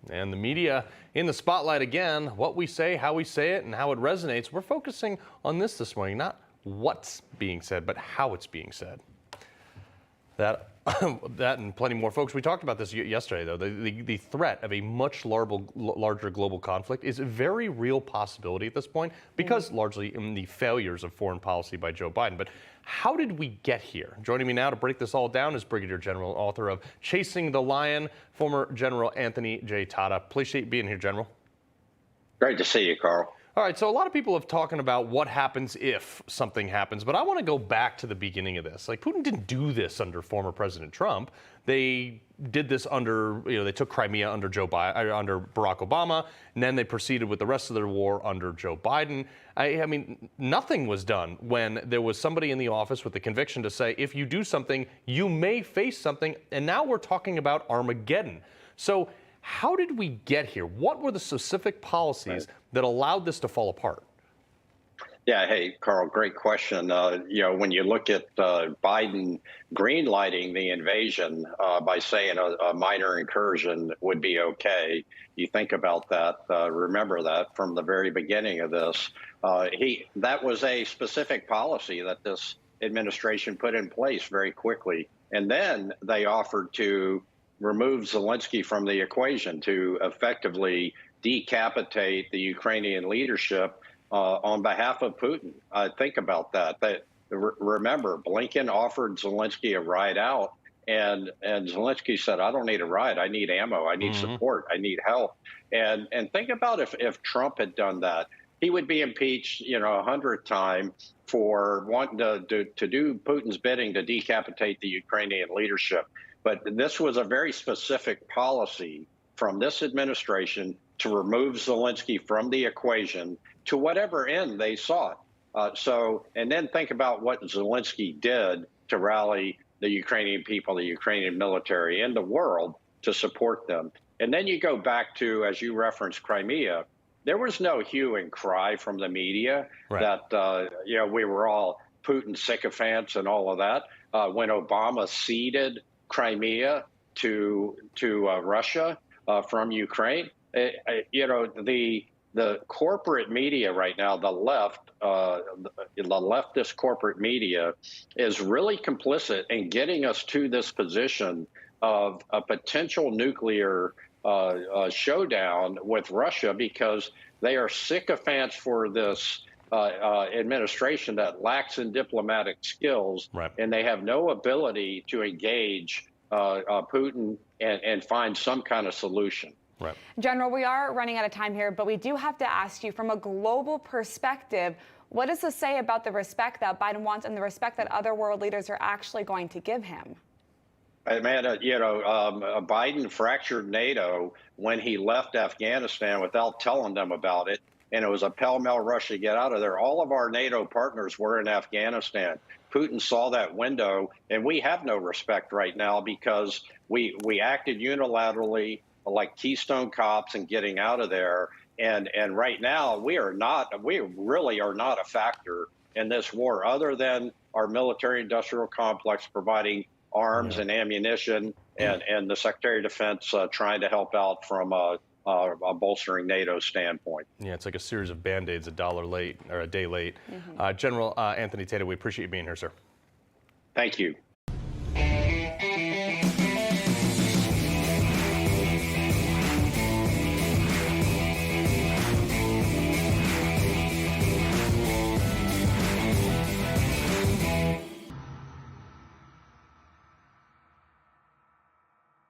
And the media in the spotlight again. What we say, how we say it, and how it resonates. We're focusing on this morning, not what's being said, but how it's being said. That and plenty more, folks. We talked about this yesterday, though. The threat of a much larger global conflict is a very real possibility at this point because largely in the failures of foreign policy by Joe Biden. But how did we get here? Joining me now to break this all down is Brigadier General, author of Chasing the Lion, former General Anthony J. Tata. Appreciate being here, General. Great to see you, Carl. All right, so a lot of people have talking about what happens if something happens, but I want to go back to the beginning of this. Like, Putin didn't do this under former President Trump. They did this under, they took Crimea under under Barack Obama, and then they proceeded with the rest of their war under Joe Biden. I mean, nothing was done when there was somebody in the office with the conviction to say, if you do something, you may face something, and now we're talking about Armageddon. So how did we get here? What were the specific policies that allowed this to fall apart? Yeah, hey, Carl, great question. When you look at Biden greenlighting the invasion by saying a minor incursion would be okay, you think about that, remember that from the very beginning of this. That was a specific policy that this administration put in place very quickly. And then they offered to remove Zelensky from the equation to effectively decapitate the Ukrainian leadership on behalf of Putin. Think about that. Remember, Blinken offered Zelensky a ride out, and Zelensky said, I don't need a ride. I need ammo. I need support. I need help. And think about if Trump had done that. He would be impeached, 100th time for wanting to do Putin's bidding to decapitate the Ukrainian leadership. But this was a very specific policy from this administration to remove Zelensky from the equation to whatever end they sought. And then think about what Zelensky did to rally the Ukrainian people, the Ukrainian military, and the world to support them. And then you go back to, as you referenced, Crimea. There was no hue and cry from the media that, we were all Putin sycophants and all of that. When Obama ceded Crimea to Russia from Ukraine, the corporate media right now, the leftist corporate media is really complicit in getting us to this position of a potential nuclear showdown with Russia because they are sycophants for this administration that lacks in diplomatic skills, and they have no ability to engage Putin and find some kind of solution. Right. General, we are running out of time here, but we do have to ask you from a global perspective, what does this say about the respect that Biden wants and the respect that other world leaders are actually going to give him? Amanda, Biden fractured NATO when he left Afghanistan without telling them about it. And it was a pell-mell rush to get out of there. All of our NATO partners were in Afghanistan. Putin saw that window, and we have no respect right now because we acted unilaterally like Keystone cops and getting out of there. And right now, we really are not a factor in this war other than our military-industrial complex providing arms and ammunition and the Secretary of Defense trying to help out from a bolstering NATO standpoint. Yeah, it's like a series of Band-Aids a day late. General Anthony Tata, we appreciate you being here, sir. Thank you.